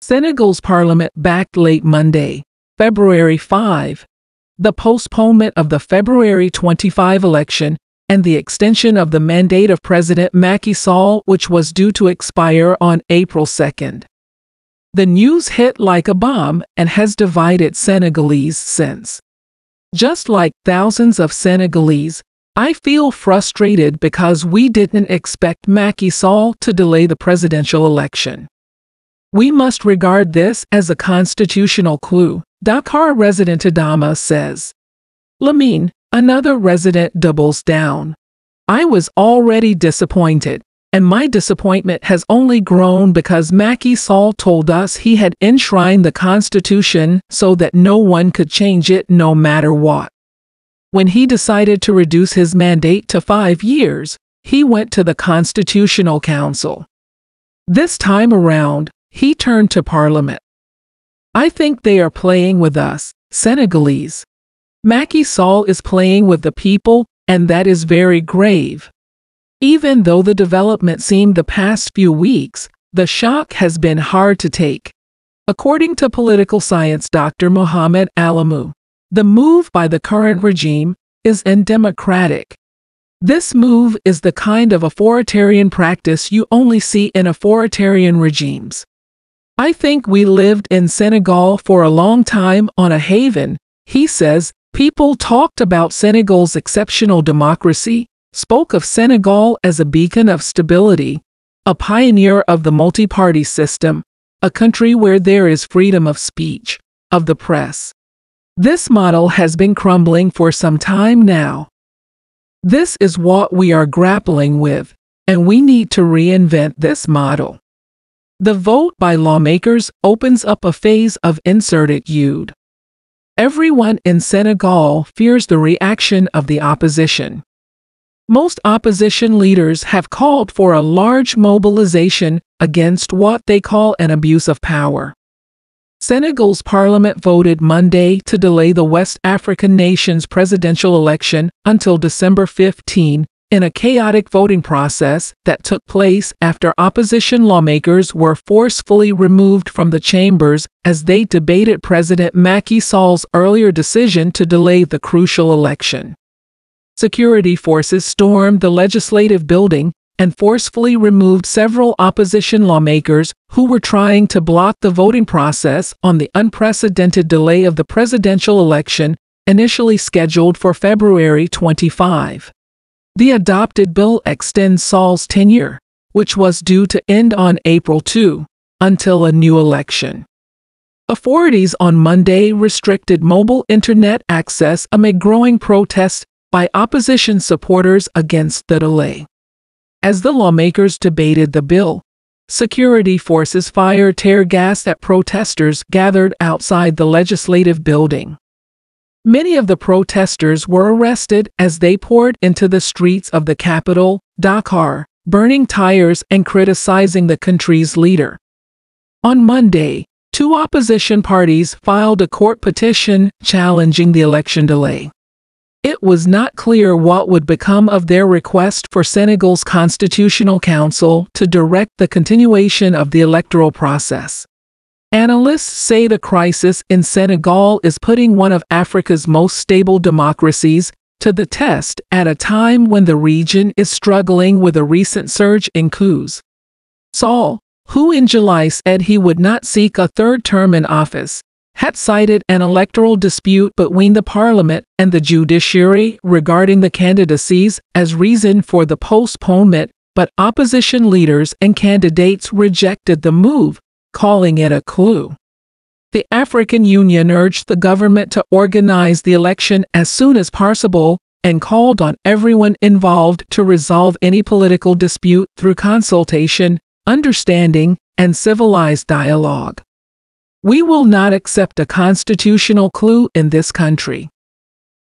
Senegal's parliament backed late Monday, February 5, the postponement of the February 25 election and the extension of the mandate of President Macky Sall, which was due to expire on April 2nd. The news hit like a bomb and has divided Senegalese since. Just like thousands of Senegalese, I feel frustrated because we didn't expect Macky Sall to delay the presidential election. We must regard this as a constitutional coup, Dakar resident Adama says. Lamine, another resident, doubles down. I was already disappointed, and my disappointment has only grown because Macky Sall told us he had enshrined the Constitution so that no one could change it no matter what. When he decided to reduce his mandate to 5 years, he went to the Constitutional Council. This time around, he turned to Parliament. I think they are playing with us, Senegalese. Macky Sall is playing with the people, and that is very grave. Even though the development seemed the past few weeks, the shock has been hard to take. According to political science Dr. Mohamed Alamu, the move by the current regime is undemocratic. This move is the kind of authoritarian practice you only see in authoritarian regimes. I think we lived in Senegal for a long time on a haven, he says. People talked about Senegal's exceptional democracy, spoke of Senegal as a beacon of stability, a pioneer of the multi-party system, a country where there is freedom of speech, of the press. This model has been crumbling for some time now. This is what we are grappling with, and we need to reinvent this model. The vote by lawmakers opens up a phase of incertitude. Everyone in Senegal fears the reaction of the opposition. Most opposition leaders have called for a large mobilization against what they call an abuse of power. Senegal's parliament voted Monday to delay the West African nation's presidential election until December 15, in a chaotic voting process that took place after opposition lawmakers were forcefully removed from the chambers as they debated President Macky Sall's earlier decision to delay the crucial election. Security forces stormed the legislative building and forcefully removed several opposition lawmakers who were trying to block the voting process on the unprecedented delay of the presidential election, initially scheduled for February 25. The adopted bill extends Sall's tenure, which was due to end on April 2, until a new election. Authorities on Monday restricted mobile internet access amid growing protests by opposition supporters against the delay. As the lawmakers debated the bill, security forces fired tear gas at protesters gathered outside the legislative building. Many of the protesters were arrested as they poured into the streets of the capital, Dakar, burning tires and criticizing the country's leader. On Monday, 2 opposition parties filed a court petition challenging the election delay. It was not clear what would become of their request for Senegal's Constitutional Council to direct the continuation of the electoral process. Analysts say the crisis in Senegal is putting one of Africa's most stable democracies to the test at a time when the region is struggling with a recent surge in coups. Sall, who in July said he would not seek a third term in office, had cited an electoral dispute between the parliament and the judiciary regarding the candidacies as reason for the postponement, but opposition leaders and candidates rejected the move, calling it a coup. The African Union urged the government to organize the election as soon as possible and called on everyone involved to resolve any political dispute through consultation, understanding, and civilized dialogue. We will not accept a constitutional coup in this country.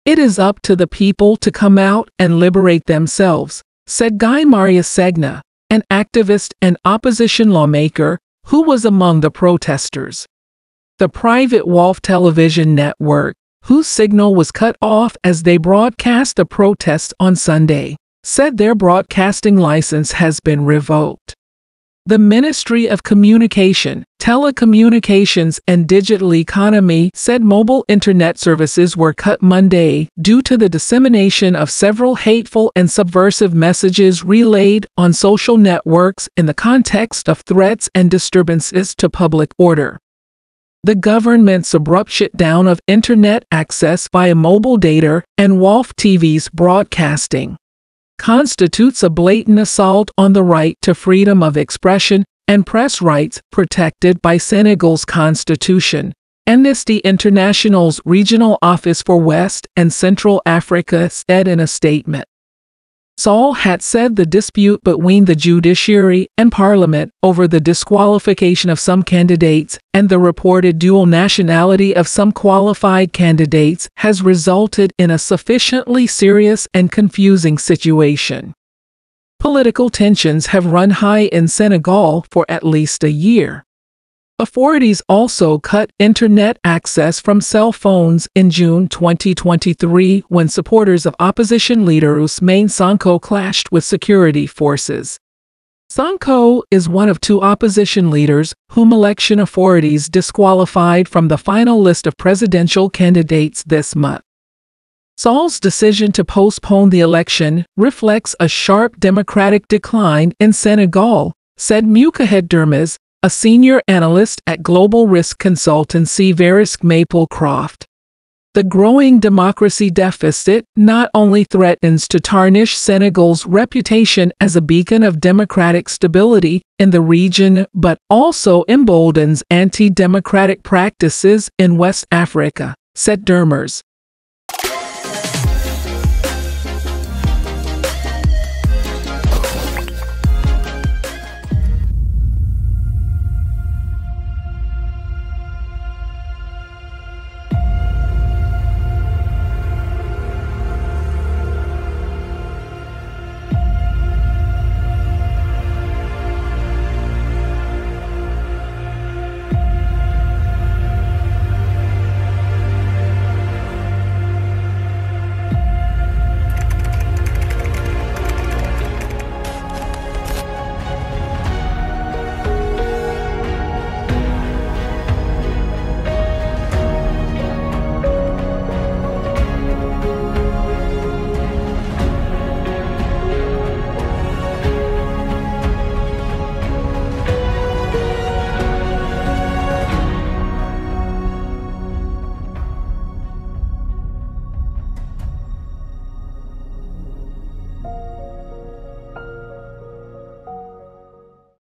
It is up to the people to come out and liberate themselves, said Guy Marius Sagna, an activist and opposition lawmaker, who was among the protesters. The private Wolf television network, whose signal was cut off as they broadcast the protests on Sunday, said their broadcasting license has been revoked. The Ministry of Communication, Telecommunications and Digital Economy said mobile internet services were cut Monday due to the dissemination of several hateful and subversive messages relayed on social networks in the context of threats and disturbances to public order. The government's abrupt shutdown of internet access via mobile data and WALF TV's broadcasting constitutes a blatant assault on the right to freedom of expression and press rights protected by Senegal's constitution, Amnesty International's Regional Office for West and Central Africa said in a statement. Sall had said the dispute between the judiciary and parliament over the disqualification of some candidates and the reported dual nationality of some qualified candidates has resulted in a sufficiently serious and confusing situation. Political tensions have run high in Senegal for at least a year. Authorities also cut internet access from cell phones in June 2023 when supporters of opposition leader Ousmane Sonko clashed with security forces. Sonko is one of two opposition leaders whom election authorities disqualified from the final list of presidential candidates this month. Sall's decision to postpone the election reflects a sharp democratic decline in Senegal, said Moukahed Dermez, a senior analyst at global risk consultancy Verisk Maplecroft. The growing democracy deficit not only threatens to tarnish Senegal's reputation as a beacon of democratic stability in the region but also emboldens anti-democratic practices in West Africa, said Dermez.